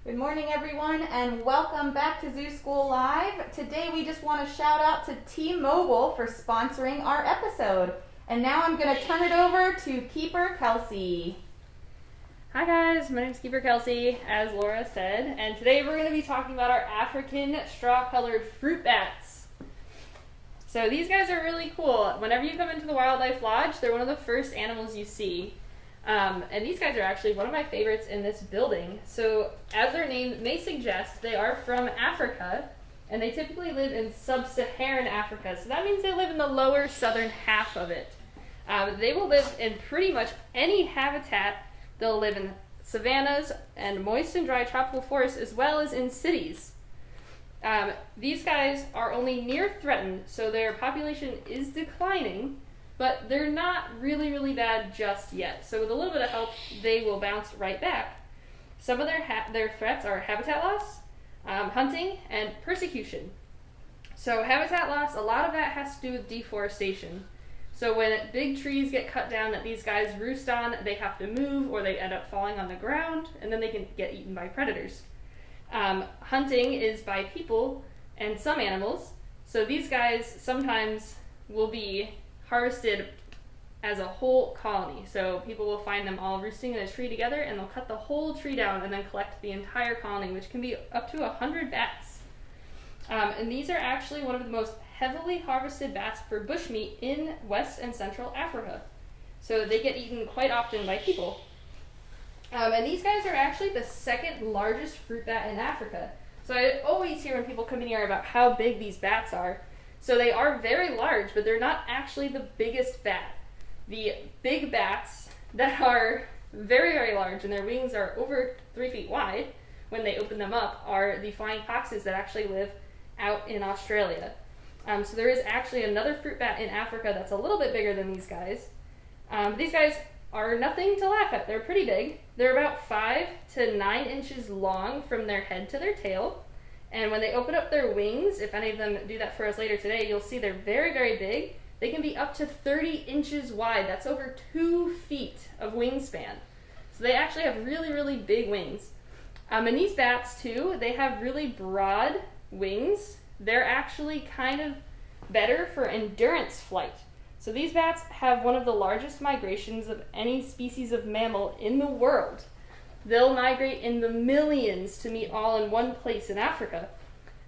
Good morning, everyone, and welcome back to Zoo School Live. Today we just want to shout out to T-Mobile for sponsoring our episode. And now I'm going to turn it over to Keeper Kelsey. Hi guys, my name is Keeper Kelsey, as Laura said, and today we're going to be talking about our African straw-colored fruit bats. So these guys are really cool. Whenever you come into the Wildlife Lodge, they're one of the first animals you see. And these guys are actually one of my favorites in this building. So as their name may suggest, they are from Africa, and they typically live in sub-Saharan Africa. So that means they live in the lower southern half of it. They will live in pretty much any habitat. They'll live in savannas and moist and dry tropical forests, as well as in cities. These guys are only near threatened, so their population is declining, but they're not really bad just yet. So with a little bit of help, they will bounce right back. Some of their threats are habitat loss, hunting, and persecution. So habitat loss, a lot of that has to do with deforestation. So when big trees get cut down that these guys roost on, they have to move or they end up falling on the ground, and then they can get eaten by predators. Hunting is by people and some animals. So these guys sometimes will be harvested as a whole colony. So people will find them all roosting in a tree together, and they'll cut the whole tree down and then collect the entire colony, which can be up to 100 bats. And these are actually one of the most heavily harvested bats for bushmeat in West and Central Africa. So they get eaten quite often by people. And these guys are actually the second largest fruit bat in Africa. So I always hear when people come in here about how big these bats are. So they are very large, but they're not actually the biggest bat. The big bats that are very large and their wings are over 3 feet wide when they open them up are the flying foxes that actually live out in Australia. So there is actually another fruit bat in Africa that's a little bit bigger than these guys. These guys are nothing to laugh at. They're pretty big. They're about 5 to 9 inches long from their head to their tail. And when they open up their wings, if any of them do that for us later today, you'll see they're very big. They can be up to 30 inches wide. That's over 2 feet of wingspan. So they actually have really big wings. And these bats too, they have really broad wings. They're actually kind of better for endurance flight. So these bats have one of the largest migrations of any species of mammal in the world. They'll migrate in the millions to meet all in one place in Africa.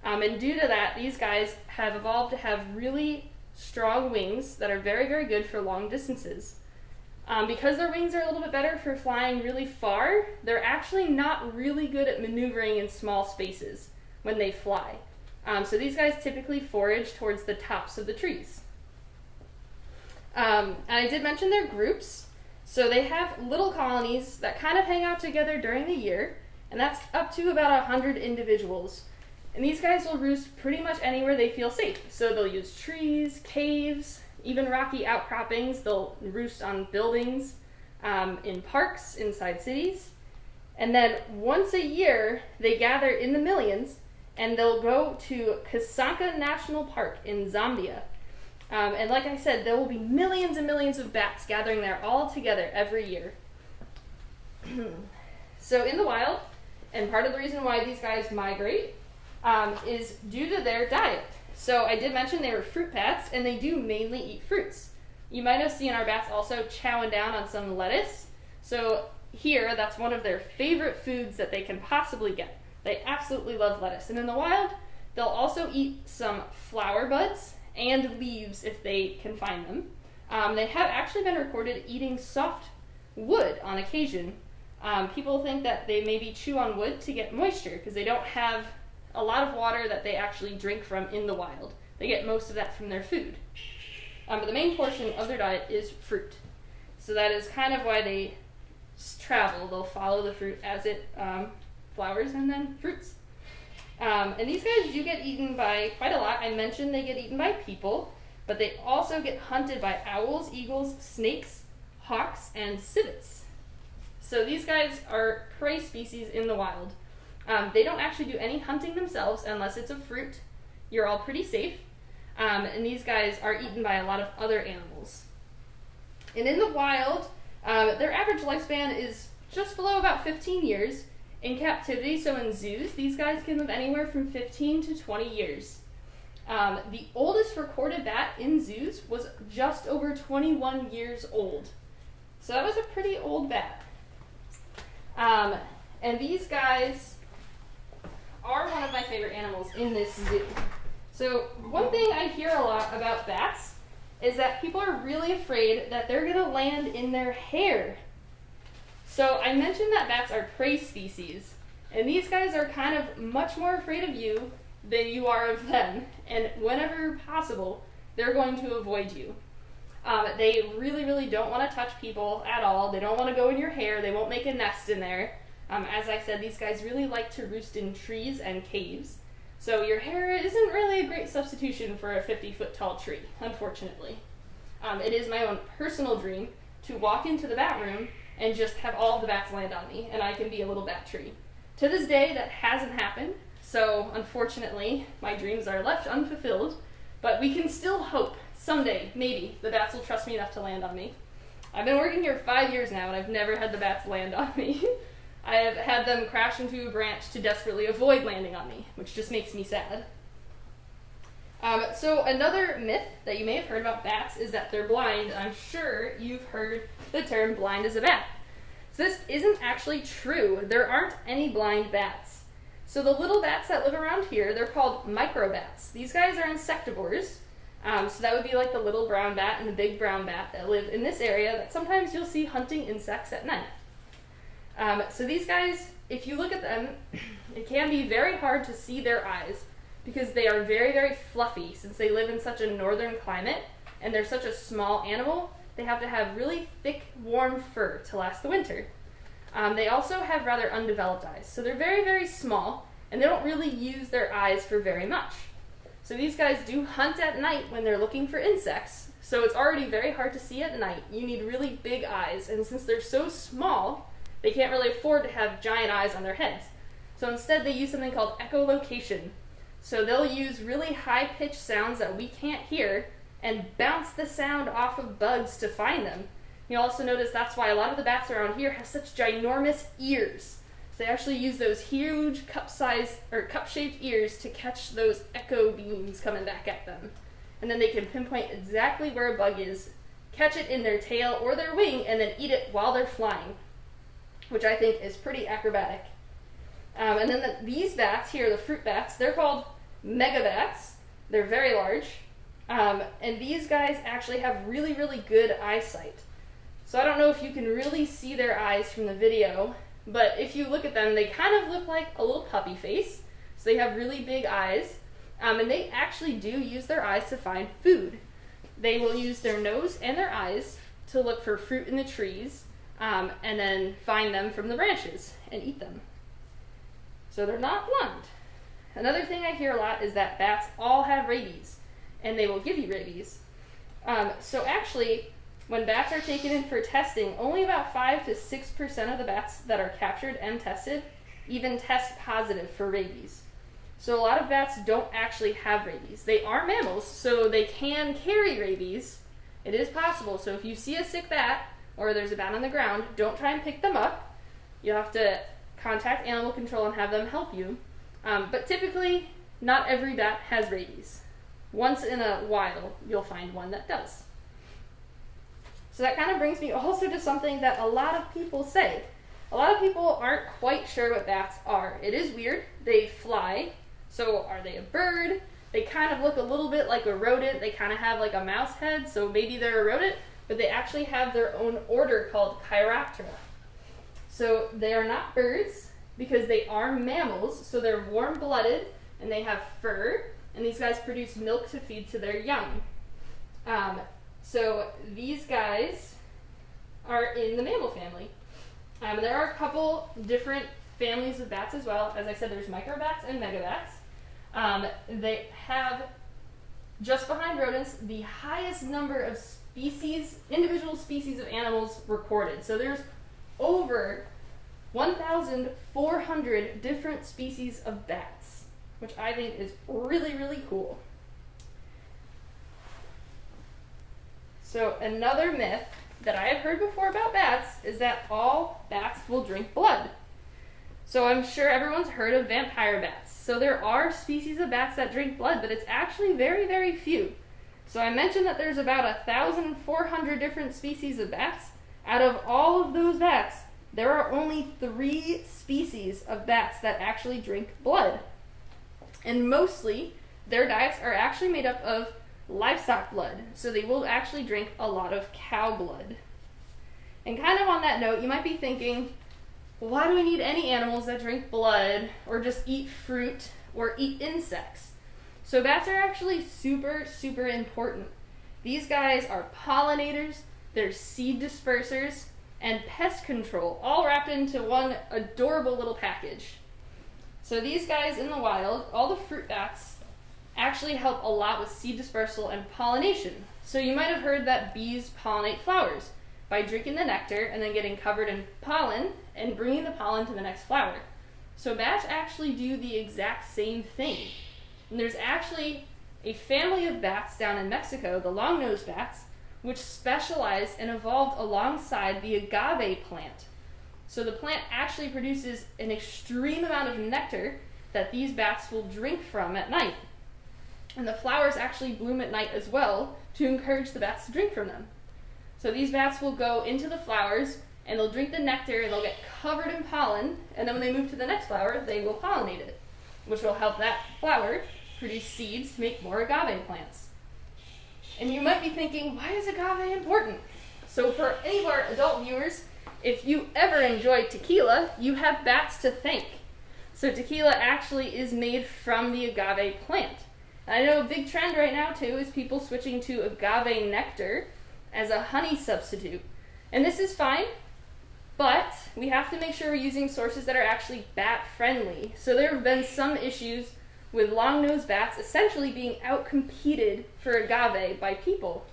And due to that, these guys have evolved to have really strong wings that are very good for long distances. Because their wings are a little bit better for flying really far, they're actually not really good at maneuvering in small spaces when they fly. So these guys typically forage towards the tops of the trees. And I did mention their groups. So they have little colonies that kind of hang out together during the year, and that's up to about 100 individuals. And these guys will roost pretty much anywhere they feel safe. So they'll use trees, caves, even rocky outcroppings. They'll roost on buildings, in parks, inside cities. And then once a year, they gather in the millions, and they'll go to Kasanka National Park in Zambia. And like I said, there will be millions and millions of bats gathering there all together every year. So in the wild, and part of the reason why these guys migrate is due to their diet. So I did mention they were fruit bats, and they do mainly eat fruits. You might have seen our bats also chowing down on some lettuce. So here, that's one of their favorite foods that they can possibly get. They absolutely love lettuce. And in the wild, they'll also eat some flower buds and leaves if they can find them. They have actually been recorded eating soft wood on occasion. People think that they maybe chew on wood to get moisture because they don't have a lot of water that they actually drink from in the wild. They get most of that from their food. But the main portion of their diet is fruit. So that is kind of why they travel. They'll follow the fruit as it flowers and then fruits. And these guys do get eaten by quite a lot. I mentioned they get eaten by people, but they also get hunted by owls, eagles, snakes, hawks, and civets. So these guys are prey species in the wild. They don't actually do any hunting themselves unless it's a fruit. You're all pretty safe. And these guys are eaten by a lot of other animals. And in the wild, their average lifespan is just below about 15 years, In captivity, so in zoos, these guys can live anywhere from 15 to 20 years. The oldest recorded bat in zoos was just over 21 years old. So that was a pretty old bat. And these guys are one of my favorite animals in this zoo. So one thing I hear a lot about bats is that people are really afraid that they're going to land in their hair. So I mentioned that bats are prey species, and these guys are kind of much more afraid of you than you are of them, and whenever possible, they're going to avoid you. They really, really don't want to touch people at all. They don't want to go in your hair. They won't make a nest in there. As I said, these guys really like to roost in trees and caves. So your hair isn't really a great substitution for a 50-foot tall tree, unfortunately. It is my own personal dream to walk into the bat room and just have all of the bats land on me, and I can be a little bat tree. To this day, that hasn't happened, so unfortunately, my dreams are left unfulfilled, but we can still hope. Someday, maybe, the bats will trust me enough to land on me. I've been working here 5 years now, and I've never had the bats land on me. I have had them crash into a branch to desperately avoid landing on me, which just makes me sad. So another myth that you may have heard about bats is that they're blind. I'm sure you've heard the term blind as a bat. So this isn't actually true. There aren't any blind bats. So the little bats that live around here, they're called microbats. These guys are insectivores. So that would be like the little brown bat and the big brown bat that live in this area that sometimes you'll see hunting insects at night. So these guys, if you look at them, it can be very hard to see their eyes because they are very, very fluffy. Since they live in such a northern climate and they're such a small animal, they have to have really thick, warm fur to last the winter. They also have rather undeveloped eyes. So they're very, very small and they don't really use their eyes for very much. So these guys do hunt at night when they're looking for insects. So it's already very hard to see at night. You need really big eyes. And since they're so small, they can't really afford to have giant eyes on their heads. So instead they use something called echolocation. So they'll use really high-pitched sounds that we can't hear and bounce the sound off of bugs to find them. You'll also notice that's why a lot of the bats around here have such ginormous ears. So they actually use those huge cup-shaped ears to catch those echo beams coming back at them. And then they can pinpoint exactly where a bug is, catch it in their tail or their wing, and then eat it while they're flying, which I think is pretty acrobatic. And then these bats here, the fruit bats, they're called megabats. They're very large. And these guys actually have really, really good eyesight. So I don't know if you can really see their eyes from the video, but if you look at them, they kind of look like a little puppy face. So they have really big eyes. And they actually do use their eyes to find food. They will use their nose and their eyes to look for fruit in the trees, and then find them from the branches and eat them. So they're not blind. Another thing I hear a lot is that bats all have rabies, and they will give you rabies. So actually, when bats are taken in for testing, only about 5 to 6% of the bats that are captured and tested even test positive for rabies. So a lot of bats don't actually have rabies. They are mammals, so they can carry rabies. It is possible. So if you see a sick bat, or there's a bat on the ground, don't try and pick them up. You'll have to contact animal control and have them help you. But typically, not every bat has rabies. Once in a while, you'll find one that does. So that kind of brings me also to something that a lot of people say. A lot of people aren't quite sure what bats are. It is weird. They fly. So are they a bird? They kind of look a little bit like a rodent. They kind of have like a mouse head, so maybe they're a rodent, but they actually have their own order called Chiroptera. So they are not birds because they are mammals, so they're warm-blooded and they have fur, and these guys produce milk to feed to their young. So these guys are in the mammal family. There are a couple different families of bats as well. As I said, there's microbats and megabats. They have, just behind rodents, the highest number of species, individual species of animals recorded. So there's over 1,400 different species of bats, which I think is really, really cool. So another myth that I have heard before about bats is that all bats will drink blood. So I'm sure everyone's heard of vampire bats. So there are species of bats that drink blood, but it's actually very, very few. So I mentioned that there's about 1,400 different species of bats. Out of all of those bats, there are only 3 species of bats that actually drink blood. And mostly, their diets are actually made up of livestock blood. So they will actually drink a lot of cow blood. And kind of on that note, you might be thinking, why do we need any animals that drink blood or just eat fruit or eat insects? So bats are actually super, super important. These guys are pollinators, they're seed dispersers, and pest control, all wrapped into one adorable little package. So these guys in the wild, all the fruit bats, actually help a lot with seed dispersal and pollination. So you might have heard that bees pollinate flowers by drinking the nectar and then getting covered in pollen and bringing the pollen to the next flower. So bats actually do the exact same thing. And there's actually a family of bats down in Mexico, the long-nosed bats, which specialize and evolved alongside the agave plant. So the plant actually produces an extreme amount of nectar that these bats will drink from at night. And the flowers actually bloom at night as well to encourage the bats to drink from them. So these bats will go into the flowers and they'll drink the nectar and they'll get covered in pollen, and then when they move to the next flower, they will pollinate it, which will help that flower produce seeds to make more agave plants. And you might be thinking, why is agave important? So for any of our adult viewers, if you ever enjoy tequila, you have bats to thank. So tequila actually is made from the agave plant. And I know a big trend right now too is people switching to agave nectar as a honey substitute. And this is fine, but we have to make sure we're using sources that are actually bat friendly. So there have been some issues with long-nosed bats essentially being out-competed for agave by people.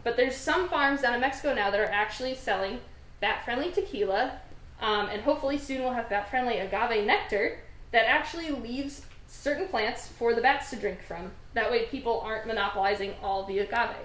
But there's some farms down in Mexico now that are actually selling bat-friendly tequila, and hopefully soon we'll have bat-friendly agave nectar that actually leaves certain plants for the bats to drink from. That way people aren't monopolizing all the agave.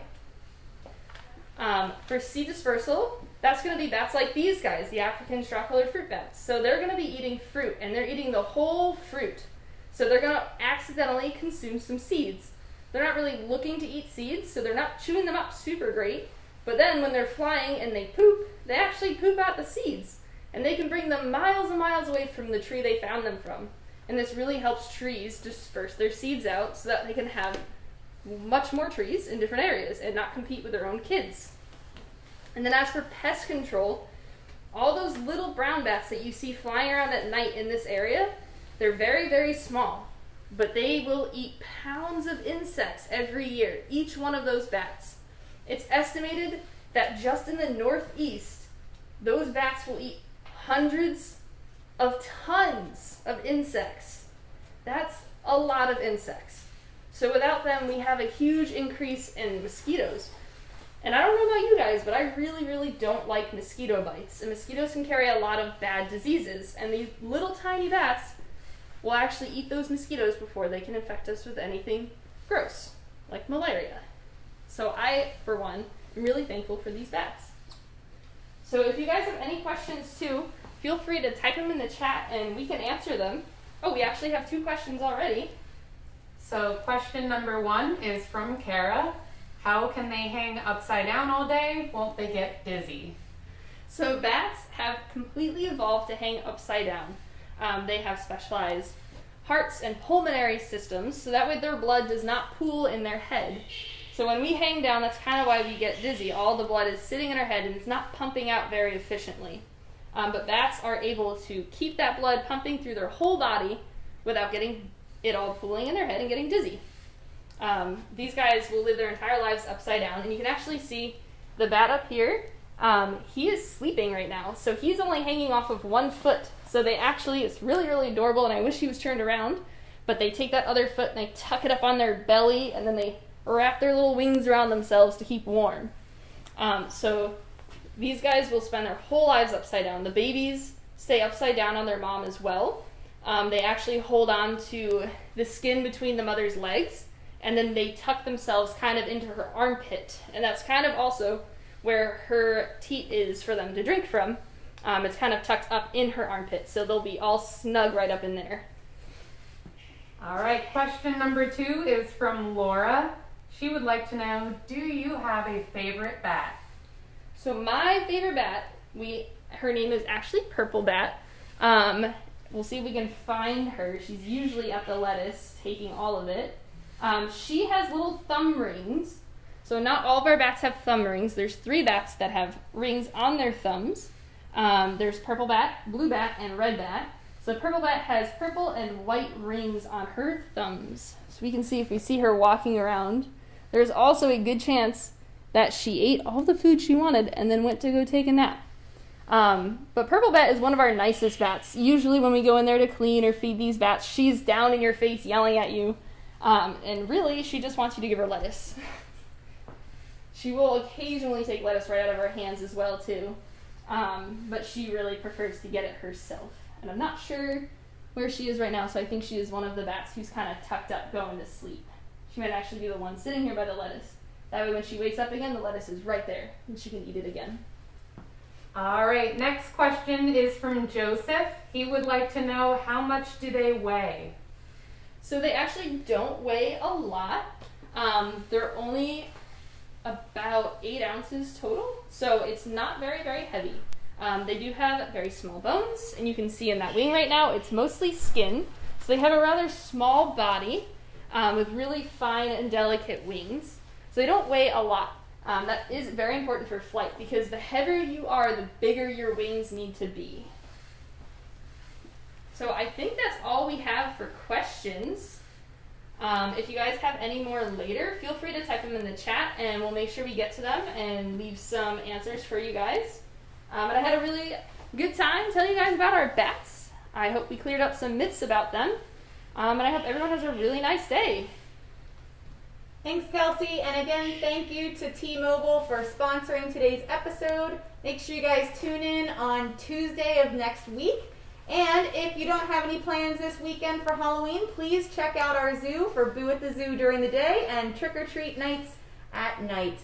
For seed dispersal, that's going to be bats like these guys, the African straw-colored fruit bats. So they're going to be eating fruit, and they're eating the whole fruit. So they're going to accidentally consume some seeds. They're not really looking to eat seeds, so they're not chewing them up super great. But then when they're flying and they poop, they actually poop out the seeds. And they can bring them miles and miles away from the tree they found them from. And this really helps trees disperse their seeds out so that they can have much more trees in different areas and not compete with their own kids. And then as for pest control, all those little brown bats that you see flying around at night in this area, they're very, very small, but they will eat pounds of insects every year, each one of those bats. It's estimated that just in the northeast, those bats will eat hundreds of tons of insects. That's a lot of insects. So without them, we have a huge increase in mosquitoes. And I don't know about you guys, but I really, really don't like mosquito bites. And mosquitoes can carry a lot of bad diseases. And these little tiny bats will actually eat those mosquitoes before they can infect us with anything gross, like malaria. So I, for one, am really thankful for these bats. So if you guys have any questions too, feel free to type them in the chat and we can answer them. Oh, we actually have 2 questions already. So question number 1 is from Kara. How can they hang upside down all day? Won't they get dizzy? So bats have completely evolved to hang upside down. They have specialized hearts and pulmonary systems, so that way their blood does not pool in their head. So when we hang down, that's kind of why we get dizzy. All the blood is sitting in our head and it's not pumping out very efficiently. But bats are able to keep that blood pumping through their whole body without getting it all pooling in their head and getting dizzy. These guys will live their entire lives upside down, and you can actually see the bat up here. He is sleeping right now, so he's only hanging off of 1 foot. So they actually, it's really, really adorable, and I wish he was turned around, but they take that other foot and they tuck it up on their belly, and then they wrap their little wings around themselves to keep warm. So these guys will spend their whole lives upside down. The babies stay upside down on their mom as well. They actually hold on to the skin between the mother's legs, and then they tuck themselves kind of into her armpit. And that's kind of also where her teat is for them to drink from. It's kind of tucked up in her armpit, so they'll be all snug right up in there. All right, question number 2 is from Laura. She would like to know, do you have a favorite bat? So my favorite bat, her name is actually Purple Bat. We'll see if we can find her. She's usually at the lettuce, taking all of it. She has little thumb rings. So not all of our bats have thumb rings. There's 3 bats that have rings on their thumbs. There's Purple Bat, Blue Bat, and Red Bat. So Purple Bat has purple and white rings on her thumbs. So we can see if we see her walking around. There's also a good chance that she ate all the food she wanted and then went to go take a nap. But Purple Bat is one of our nicest bats. Usually when we go in there to clean or feed these bats, she's down in your face yelling at you. And really, she just wants you to give her lettuce. She will occasionally take lettuce right out of her hands as well, too. But she really prefers to get it herself. And I'm not sure where she is right now, so I think she is one of the bats who's kind of tucked up going to sleep. She might actually be the one sitting here by the lettuce. That way when she wakes up again, the lettuce is right there, and she can eat it again. All right, next question is from Joseph. He would like to know, how much do they weigh? So they actually don't weigh a lot. They're only about 8 ounces total, so it's not very, very heavy. They do have very small bones, and you can see in that wing right now, it's mostly skin. So they have a rather small body with really fine and delicate wings. So they don't weigh a lot. That is very important for flight because the heavier you are, the bigger your wings need to be. So I think that's all we have for questions. If you guys have any more later, feel free to type them in the chat and we'll make sure we get to them and leave some answers for you guys. And I had a really good time telling you guys about our bats. I hope we cleared up some myths about them. And I hope everyone has a really nice day. Thanks, Kelsey. And again, thank you to T-Mobile for sponsoring today's episode. Make sure you guys tune in on Tuesday of next week. And if you don't have any plans this weekend for Halloween, please check out our zoo for Boo at the Zoo during the day and trick-or-treat nights at night.